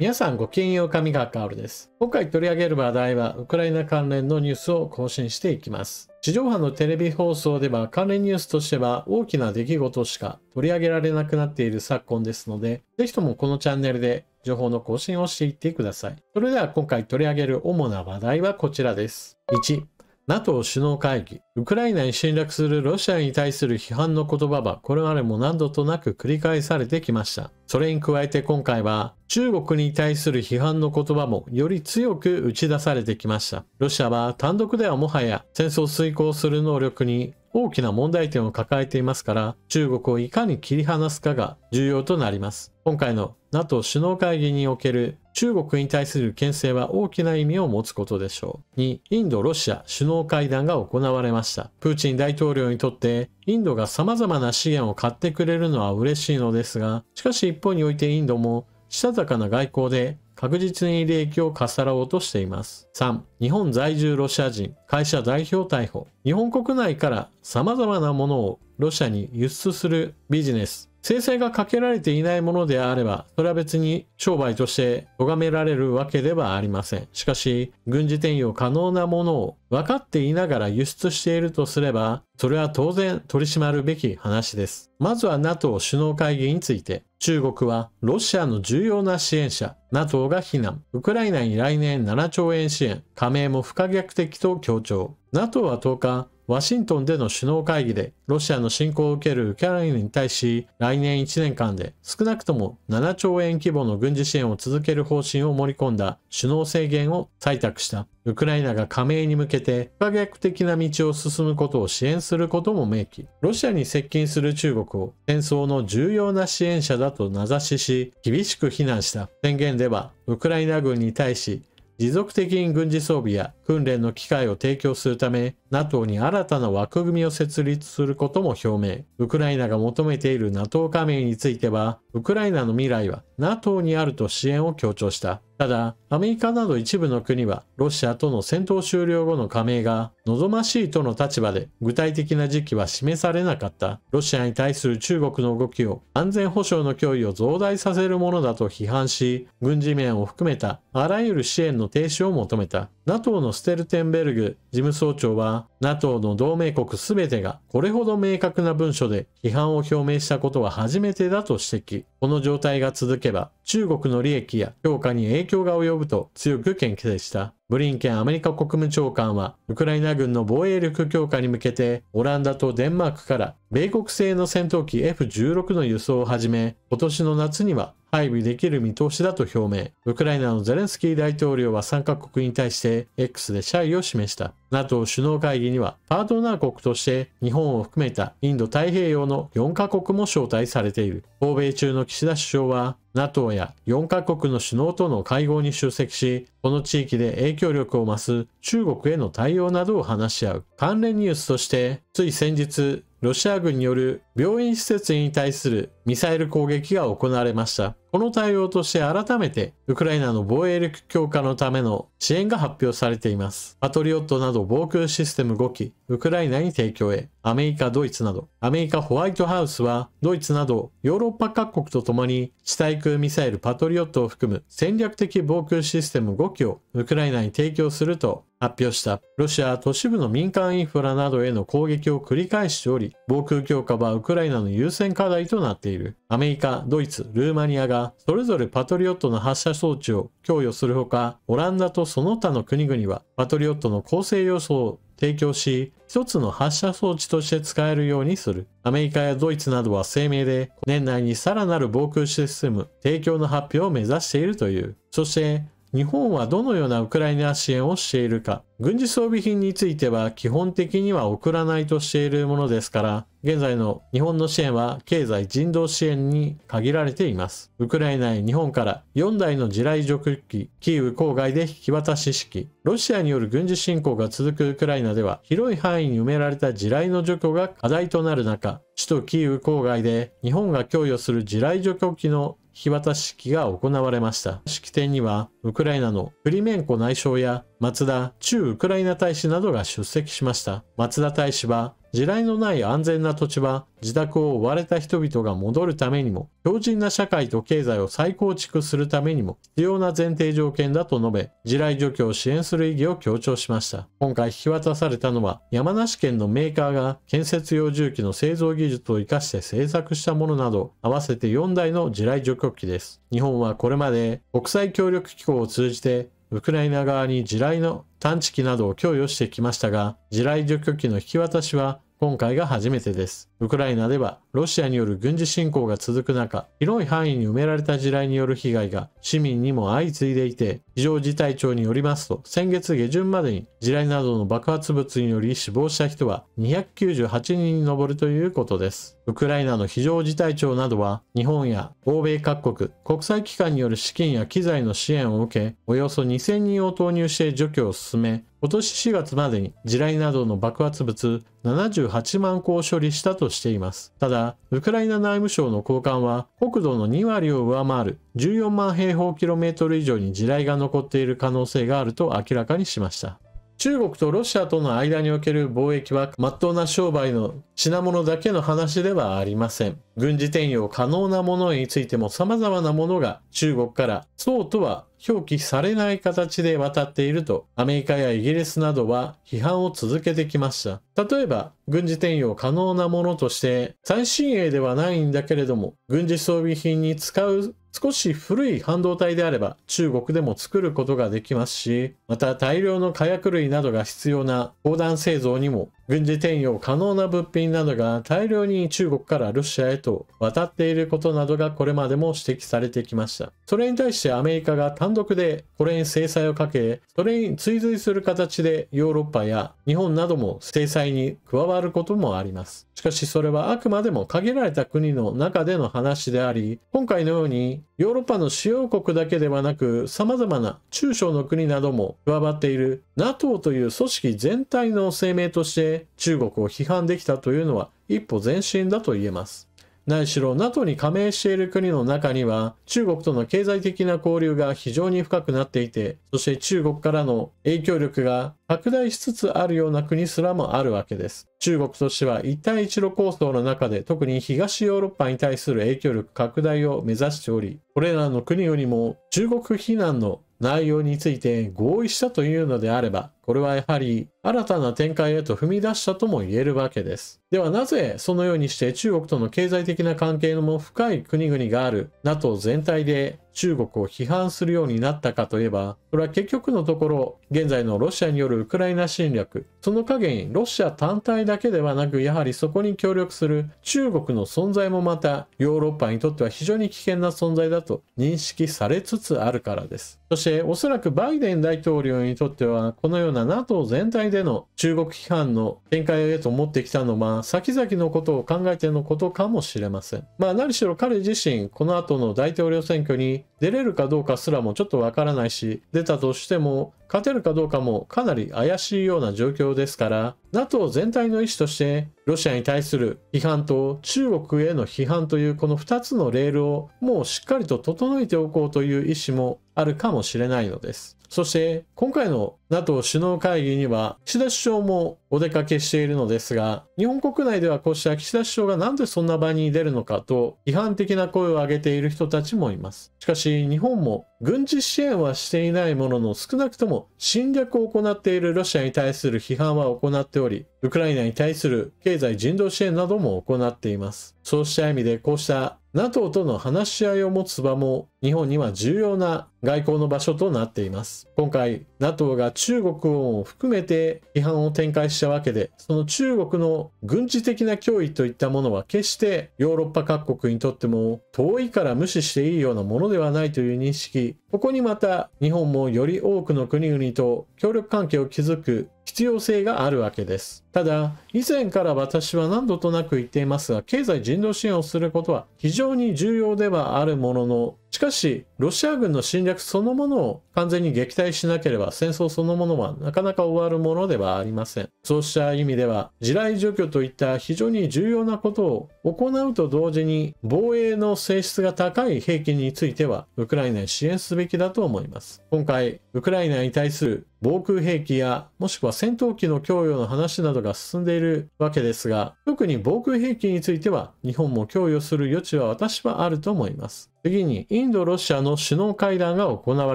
皆さんごきげんよう、上川薫です。今回取り上げる話題はウクライナ関連のニュースを更新していきます。地上波のテレビ放送では関連ニュースとしては大きな出来事しか取り上げられなくなっている昨今ですので、ぜひともこのチャンネルで情報の更新をしていってください。それでは今回取り上げる主な話題はこちらです。1、NATO 首脳会議。ウクライナに侵略するロシアに対する批判の言葉はこれまでも何度となく繰り返されてきました。それに加えて今回は中国に対する批判の言葉もより強く打ち出されてきました。ロシアは単独ではもはや戦争を遂行する能力に大きな問題点を抱えていますから、中国をいかに切り離すかが重要となります。今回の NATO 首脳会議における中国に対する牽制は大きな意味を持つことでしょう。2、インド・ロシア首脳会談が行われました。プーチン大統領にとってインドが様々な資源を買ってくれるのは嬉しいのですが、しかし一方においてインドもしたたかな外交で確実に利益をかっさらおうとしています。3、日本在住ロシア人会社代表逮捕。日本国内から様々なものをロシアに輸出するビジネス。制裁がかけられていないものであれば、それは別に商売として咎められるわけではありません。しかし、軍事転用可能なものを分かっていながら輸出しているとすれば、それは当然取り締まるべき話です。まずは NATO 首脳会議について、中国はロシアの重要な支援者、NATO が非難。ウクライナに来年7兆円支援、加盟も不可逆的と強調。NATO は10日、ワシントンでの首脳会議で、ロシアの侵攻を受けるウクライナに対し、来年1年間で少なくとも7兆円規模の軍事支援を続ける方針を盛り込んだ首脳宣言を採択した。ウクライナが加盟に向けて不可逆的な道を進むことを支援することも明記。ロシアに接近する中国を戦争の重要な支援者だと名指しし、厳しく非難した。宣言では、ウクライナ軍に対し、持続的に軍事装備や訓練の機会を提供するため、NATO に新たな枠組みを設立することも表明。ウクライナが求めている NATO 加盟については、ウクライナの未来は NATO にあると支援を強調した。ただ、アメリカなど一部の国は、ロシアとの戦闘終了後の加盟が望ましいとの立場で、具体的な時期は示されなかった。ロシアに対する中国の動きを安全保障の脅威を増大させるものだと批判し、軍事面を含めたあらゆる支援の停止を求めた。NATO のステルテンベルグ事務総長は、NATO の同盟国すべてがこれほど明確な文書で批判を表明したことは初めてだと指摘。この状態が続けば、中国の利益や評価に影響が及ぶと強く牽制した。ブリンケンアメリカ国務長官は、ウクライナ軍の防衛力強化に向けて、オランダとデンマークから米国製の戦闘機 F16 の輸送をはじめ、今年の夏には配備できる見通しだと表明。ウクライナのゼレンスキー大統領は3カ国に対して X で謝意を示した。NATO 首脳会議にはパートナー国として日本を含めたインド太平洋の4カ国も招待されている。訪米中の岸田首相は NATO や4カ国の首脳との会合に出席し、この地域で影響力を増す中国への対応などを話し合う。関連ニュースとして、つい先日、ロシア軍による病院施設に対するミサイル攻撃が行われました。この対応として改めてウクライナの防衛力強化のための支援が発表されています。パトリオットなど防空システム5機、ウクライナに提供へ。アメリカ、ドイツなど。アメリカホワイトハウスはドイツなどヨーロッパ各国とともに地対空ミサイルパトリオットを含む戦略的防空システム5機をウクライナに提供すると発表した。ロシアは都市部の民間インフラなどへの攻撃を繰り返しており、防空強化はウクライナの優先課題となっている。アメリカ、ドイツ、ルーマニアがそれぞれパトリオットの発射装置を供与するほか、オランダとその他の国々はパトリオットの構成要素を提供し、一つの発射装置として使えるようにする。アメリカやドイツなどは声明で、年内にさらなる防空システム提供の発表を目指しているという。そして、日本はどのようなウクライナ支援をしているか。軍事装備品については基本的には送らないとしているものですから、現在の日本の支援は経済人道支援に限られています。ウクライナへ日本から4台の地雷除去機、キーウ郊外で引き渡し式。ロシアによる軍事侵攻が続くウクライナでは、広い範囲に埋められた地雷の除去が課題となる中、首都キーウ郊外で日本が供与する地雷除去機の引き渡し式が行われました。式典には、ウクライナのクリメンコ内相や松田駐ウクライナ大使などが出席しました。松田大使は、地雷のない安全な土地は自宅を追われた人々が戻るためにも、強靭な社会と経済を再構築するためにも必要な前提条件だと述べ、地雷除去を支援する意義を強調しました。今回引き渡されたのは、山梨県のメーカーが建設用重機の製造技術を生かして製作したものなど、合わせて4台の地雷除去機です。日本はこれまで国際協力機構を通じて、ウクライナ側に地雷の探知機などを供与してきましたが、地雷除去機の引き渡しは今回が初めてです。ウクライナではロシアによる軍事侵攻が続く中、広い範囲に埋められた地雷による被害が市民にも相次いでいて、非常事態庁によりますと、先月下旬までに地雷などの爆発物により死亡した人は298人に上るということです。ウクライナの非常事態庁などは、日本や欧米各国、国際機関による資金や機材の支援を受け、およそ2000人を投入して除去を進め、今年4月までに地雷などの爆発物78万個を処理したとしています。ただ、ウクライナ内務省の高官は、国土の2割を上回る14万平方キロメートル以上に地雷が残っている可能性があると明らかにしました。中国とロシアとの間における貿易は真っ当な商売の品物だけの話ではありません。軍事転用可能なものについても様々なものが中国からそうとは表記されない形で渡っているとアメリカやイギリスなどは批判を続けてきました。例えば軍事転用可能なものとして最新鋭ではないんだけれども軍事装備品に使う少し古い半導体であれば中国でも作ることができますし、また大量の火薬類などが必要な砲弾製造にも軍事転用可能な物品などが大量に中国からロシアへと渡っていることなどがこれまでも指摘されてきました。それに対してアメリカが単独でこれに制裁をかけ、それに追随する形でヨーロッパや日本なども制裁に加わることもあります。しかしそれはあくまでも限られた国の中での話であり、今回のようにヨーロッパの主要国だけではなく様々な中小の国なども加わっている NATO という組織全体の声明として中国を批判できたというのは一歩前進だと言えます。何しろ NATO に加盟している国の中には中国との経済的な交流が非常に深くなっていて、そして中国からの影響力が拡大しつつあるような国すらもあるわけです。中国としては一帯一路構想の中で特に東ヨーロッパに対する影響力拡大を目指しており、これらの国々も中国非難の内容について合意したというのであれば、これはやはり新たな展開へと踏み出したとも言えるわけです。ではなぜそのようにして中国との経済的な関係のも深い国々がある NATO 全体で中国を批判するようになったかといえば、それは結局のところ現在のロシアによるウクライナ侵略、その陰にロシア単体だけではなく、やはりそこに協力する中国の存在もまたヨーロッパにとっては非常に危険な存在だと認識されつつあるからです。そしておそらくバイデン大統領にとってはこのような NATO 全体での中国批判の展開へと持ってきたのは先々のことを考えてのことかもしれません。何しろ彼自身この後の大統領選挙に出れるかどうかすらもちょっとわからないし、出たとしても勝てるかどうかもかなり怪しいような状況ですから、 NATO 全体の意思としてロシアに対する批判と中国への批判というこの2つのレールをもうしっかりと整えておこうという意思もあるかもしれないのです。そして今回の NATO 首脳会議には岸田首相もお出かけしているのですが、日本国内ではこうした岸田首相がなんでそんな場に出るのかと批判的な声を上げている人たちもいます。しかし日本も軍事支援はしていないものの少なくとも侵略を行っているロシアに対する批判は行っており、ウクライナに対する経済人道支援なども行っています。そうした意味でこうした NATO との話し合いを持つ場も日本には重要な外交の場所となっています。今回 NATO が中国を含めて批判を展開したわけで、その中国の軍事的な脅威といったものは決してヨーロッパ各国にとっても遠いから無視していいようなものではないという認識、ここにまた日本もより多くの国々と協力関係を築く必要性があるわけです。ただ以前から私は何度となく言っていますが、経済人道支援をすることは非常に重要ではあるものの、しかし、ロシア軍の侵略そのものを完全に撃退しなければ戦争そのものはなかなか終わるものではありません。そうした意味では、地雷除去といった非常に重要なことを行うと同時に、防衛の性質が高い兵器については、ウクライナに支援すべきだと思います。今回、ウクライナに対する防空兵器や、もしくは戦闘機の供与の話などが進んでいるわけですが、特に防空兵器については、日本も供与する余地は私はあると思います。次に、インド・ロシアの首脳会談が行わ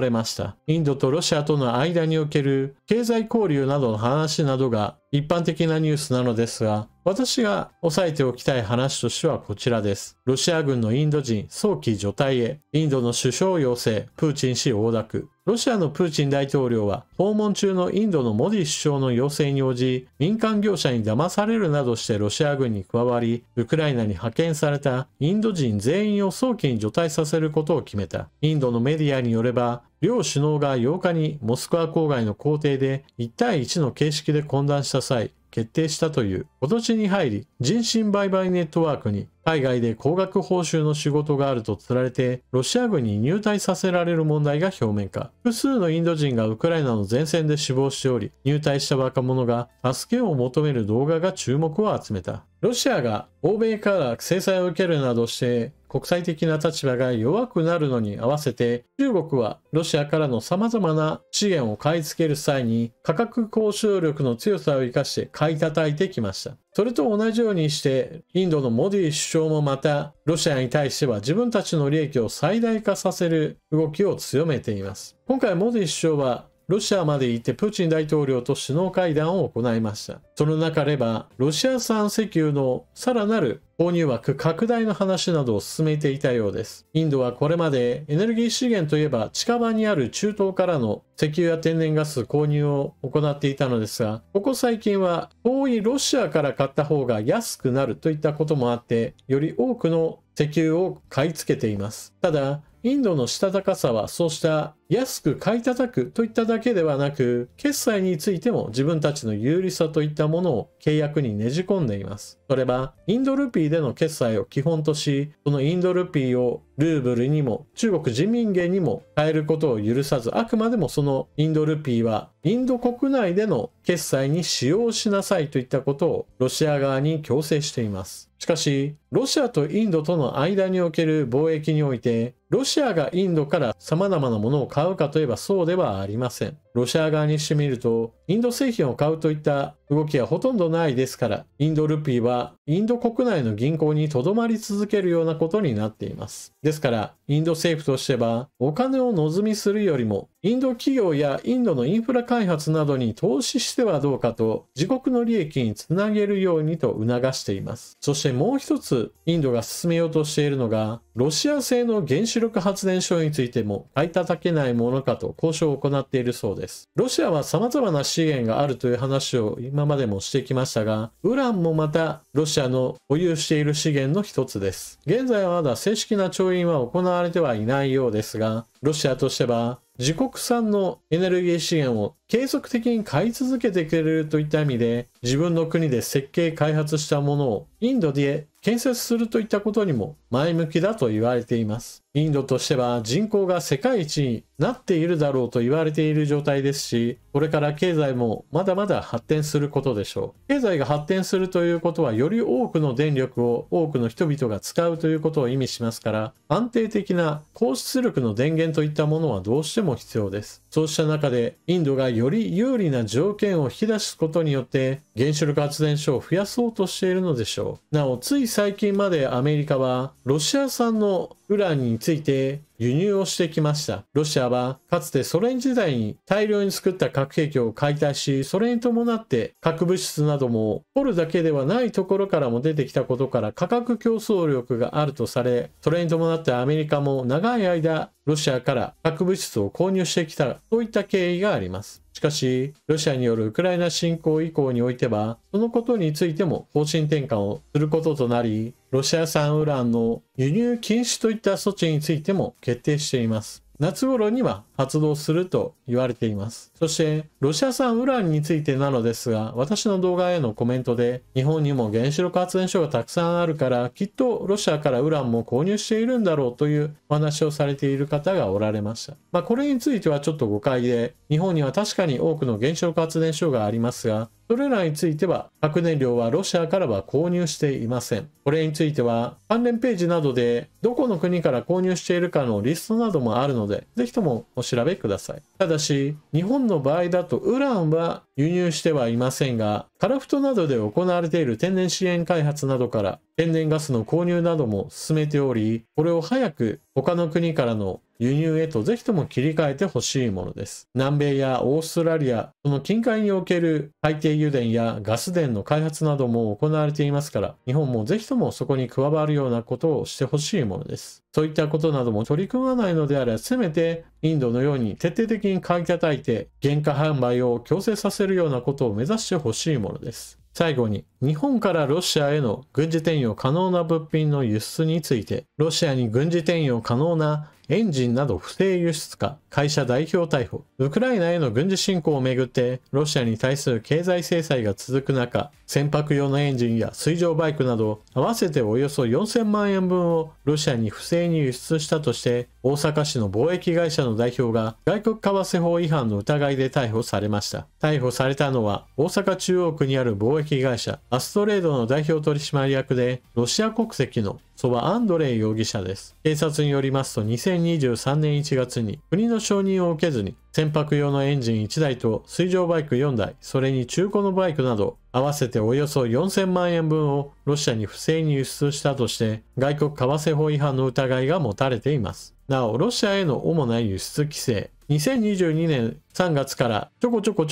れました。インドとロシアとの間における経済交流などの話などが一般的なニュースなのですが、私が押さえておきたい話としてはこちらです。ロシア軍のインド人早期除隊へ、インドの首相要請、プーチン氏横諾。ロシアのプーチン大統領は訪問中のインドのモディ首相の要請に応じ、民間業者に騙されるなどしてロシア軍に加わり、ウクライナに派遣されたインド人全員を早期に除隊させることを決めた。インドのメディアによれば、両首脳が8日にモスクワ郊外の公邸で1対1の形式で懇談した際、決定したという。今年に入り、人身売買ネットワークに海外で高額報酬の仕事があると釣られて、ロシア軍に入隊させられる問題が表面化。複数のインド人がウクライナの前線で死亡しており、入隊した若者が助けを求める動画が注目を集めた。ロシアが欧米から制裁を受けるなどして、国際的な立場が弱くなるのに合わせて、中国はロシアからの様々な資源を買い付ける際に価格交渉力の強さを生かして買い叩いてきました。それと同じようにして、インドのモディ首相もまた、ロシアに対しては自分たちの利益を最大化させる動きを強めています。今回モディ首相は、ロシアまで行ってプーチン大統領と首脳会談を行いました。その中では、ロシア産石油のさらなる購入枠拡大の話などを進めていたようです。インドはこれまでエネルギー資源といえば近場にある中東からの石油や天然ガス購入を行っていたのですが、ここ最近は遠いロシアから買った方が安くなるといったこともあって、より多くの石油を買い付けています。ただ、インドのしたたかさはそうした安く買い叩くといっただけではなく、決済についても自分たちの有利さといったものを契約にねじ込んでいます。それはインドルピーでの決済を基本とし、そのインドルピーをルーブルにも中国人民元にも変えることを許さず、あくまでもそのインドルピーはインド国内での決済に使用しなさいといったことをロシア側に強制しています。しかし、ロシアとインドとの間における貿易において、ロシアがインドから様々なものを買うかといえばそうではありません。ロシア側にしてみると、インド製品を買うといった動きはほとんどないですから、インドルピーはインド国内の銀行に留まり続けるようなことになっています。ですから、インド政府としては、お金を望みするよりも、インド企業やインドのインフラ開発などに投資してはどうかと、自国の利益につなげるようにと促しています。そしてもう一つ、インドが進めようとしているのが、ロシア製の原子力発電所についても買い叩けないものかと交渉を行っているそうです。ロシアは様々な資源があるという話を今までもしてきましたが、ウランもまたロシアの保有している資源の一つです。現在はまだ正式な調印は行われてはいないようですが、ロシアとしては自国産のエネルギー資源を継続的に買い続けてくれるといった意味で、自分の国で設計開発したものをインドで建設するといったことにも前向きだと言われています。インドとしては人口が世界一になっているだろうと言われている状態ですし、これから経済もまだまだ発展することでしょう。経済が発展するということは、より多くの電力を多くの人々が使うということを意味しますから、安定的な高出力の電源といったものはどうしても必要です。そうした中で、インドがより有利な条件を引き出すことによって原子力発電所を増やそうとしているのでしょう。なお、つい最近までアメリカはロシア産のウランについて輸入をしてきました。ロシアはかつてソ連時代に大量に作った核兵器を解体し、それに伴って核物質なども掘るだけではないところからも出てきたことから価格競争力があるとされ、それに伴ってアメリカも長い間ロシアから核物質を購入してきたといった経緯があります。しかし、ロシアによるウクライナ侵攻以降においては、そのことについても方針転換をすることとなり、ロシア産ウランの輸入禁止といった措置についても決定しています。夏頃には発動すると言われています。そして、ロシア産ウランについてなのですが、私の動画へのコメントで、日本にも原子力発電所がたくさんあるから、きっとロシアからウランも購入しているんだろうというお話をされている方がおられました。これについてはちょっと誤解で、日本には確かに多くの原子力発電所がありますが、それらについては核燃料はロシアからは購入していません。これについては関連ページなどでどこの国から購入しているかのリストなどもあるので、ぜひともお調べください。ただし、日本の場合だとウランは輸入してはいませんが、カラフトなどで行われている天然資源開発などから天然ガスの購入なども進めており、これを早く他の国からの輸入へとぜひとも切り替えてほしいものです。南米やオーストラリア、その近海における海底油田やガス田の開発なども行われていますから、日本もぜひともそこに加わるようなことをしてほしいものです。そういったことなども取り組まないのであれば、せめてインドのように徹底的に買い叩いて原価販売を強制させるようなことを目指してほしいものです。最後に、日本からロシアへの軍事転用可能な物品の輸出について、ロシアに軍事転用可能なエンジンなど不正輸出か、会社代表逮捕。ウクライナへの軍事侵攻をめぐって、ロシアに対する経済制裁が続く中、船舶用のエンジンや水上バイクなど、合わせておよそ4000万円分をロシアに不正に輸出したとして、大阪市の貿易会社の代表が外国為替法違反の疑いで逮捕されました。逮捕されたのは、大阪中央区にある貿易会社、アストレードの代表取締役で、ロシア国籍のソバ・アンドレイ容疑者です。警察によりますと2023年1月に国の承認を受けずに船舶用のエンジン1台と水上バイク4台、それに中古のバイクなど合わせておよそ4000万円分をロシアに不正に輸出したとして外国為替法違反の疑いが持たれています。なお、ロシアへの主な輸出規制、2022年3月からちょこちょこ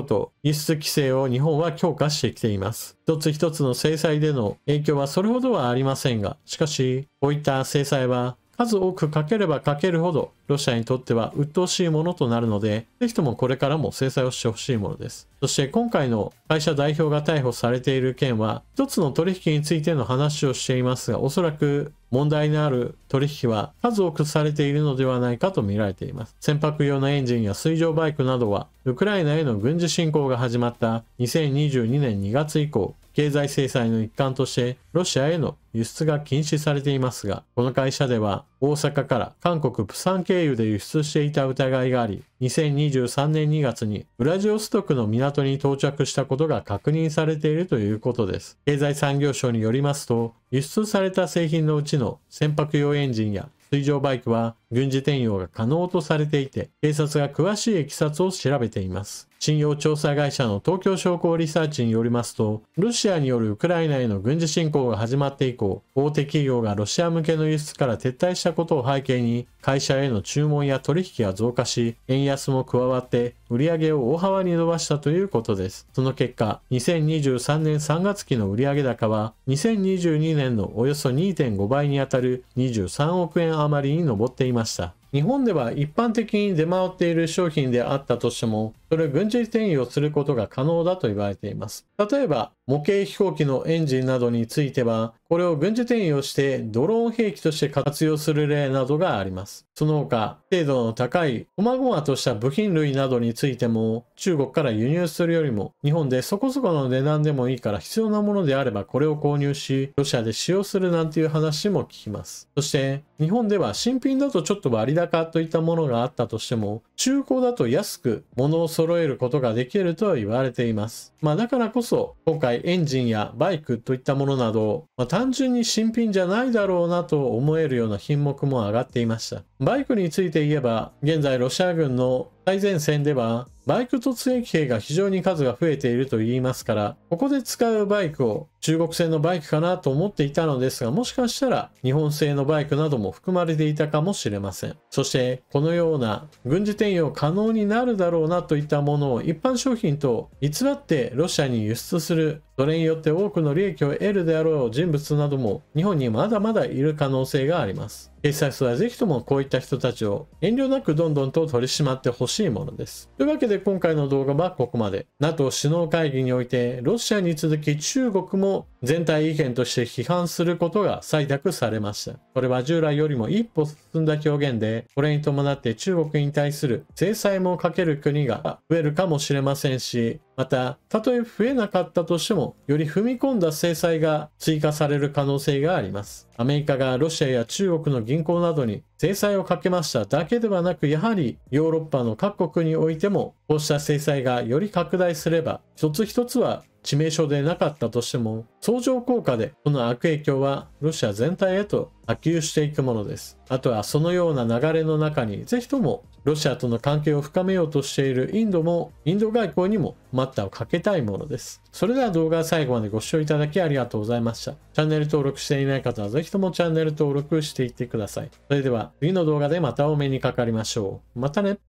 と輸出規制を日本は強化してきています。一つ一つの制裁での影響はそれほどはありませんが、しかしこういった制裁は数多くかければかけるほどロシアにとっては鬱陶しいものとなるので、ぜひともこれからも制裁をしてほしいものです。そして今回の会社代表が逮捕されている件は、一つの取引についての話をしていますが、おそらく問題のある取引は数多くされているのではないかと見られています。船舶用のエンジンや水上バイクなどは、ウクライナへの軍事侵攻が始まった2022年2月以降、経済制裁の一環としてロシアへの輸出が禁止されていますが、この会社では大阪から韓国プサン経由で輸出していた疑いがあり、2023年2月にウラジオストクの港に到着したことが確認されているということです。経済産業省によりますと、輸出された製品のうちの船舶用エンジンや水上バイクは軍事転用が可能とされていて、警察が詳しい経緯を調べています。信用調査会社の東京商工リサーチによりますと、ロシアによるウクライナへの軍事侵攻が始まって以降、大手企業がロシア向けの輸出から撤退したことを背景に、会社への注文や取引が増加し、円安も加わって売上を大幅に伸ばしたということです。その結果、2023年3月期の売上高は、2022年のおよそ 2.5 倍にあたる23億円余りに上っていました。日本では一般的に出回っている商品であったとしても、それを軍事転用することが可能だと言われています。例えば、模型飛行機のエンジンなどについては、これを軍事転用してドローン兵器として活用する例などがあります。その他、精度の高い細々とした部品類などについても、中国から輸入するよりも、日本でそこそこの値段でもいいから必要なものであればこれを購入し、ロシアで使用するなんていう話も聞きます。そして、日本では新品だとちょっと割高といったものがあったとしても、中古だと安く物を揃えることができるとは言われています。だからこそ、今回エンジンやバイクといったものなど、単純に新品じゃないだろうなと思えるような品目も上がっていました。バイクについて言えば、現在ロシア軍の最前線では、バイク突撃兵が非常に数が増えていると言いますから、ここで使うバイクを中国製のバイクかなと思っていたのですが、もしかしたら日本製のバイクなども含まれていたかもしれません。そして、このような軍事転用可能になるだろうなといったものを一般商品と偽ってロシアに輸出する、それによって多くの利益を得るであろう人物なども日本にまだまだいる可能性があります。警察はぜひともこういった人たちを遠慮なくどんどんと取り締まってほしいものです。というわけで今回の動画はここまで。NATO 首脳会議においてロシアに続き中国もも全体意見として批判することが採択されました。これは従来よりも一歩進んだ表現で、これに伴って中国に対する制裁もかける国が増えるかもしれませんし、また、たとえ増えなかったとしても、より踏み込んだ制裁が追加される可能性があります。アメリカがロシアや中国の銀行などに制裁をかけましただけではなく、やはりヨーロッパの各国においても、こうした制裁がより拡大すれば、一つ一つは致命傷でなかったとしても、相乗効果でこの悪影響はロシア全体へと波及していくものです。あとはそのような流れの中に、ぜひともロシアとの関係を深めようとしているインドも、インド外交にも待ったをかけたいものです。それでは動画最後までご視聴いただきありがとうございました。チャンネル登録していない方はぜひともチャンネル登録していってください。それでは次の動画でまたお目にかかりましょう。またね。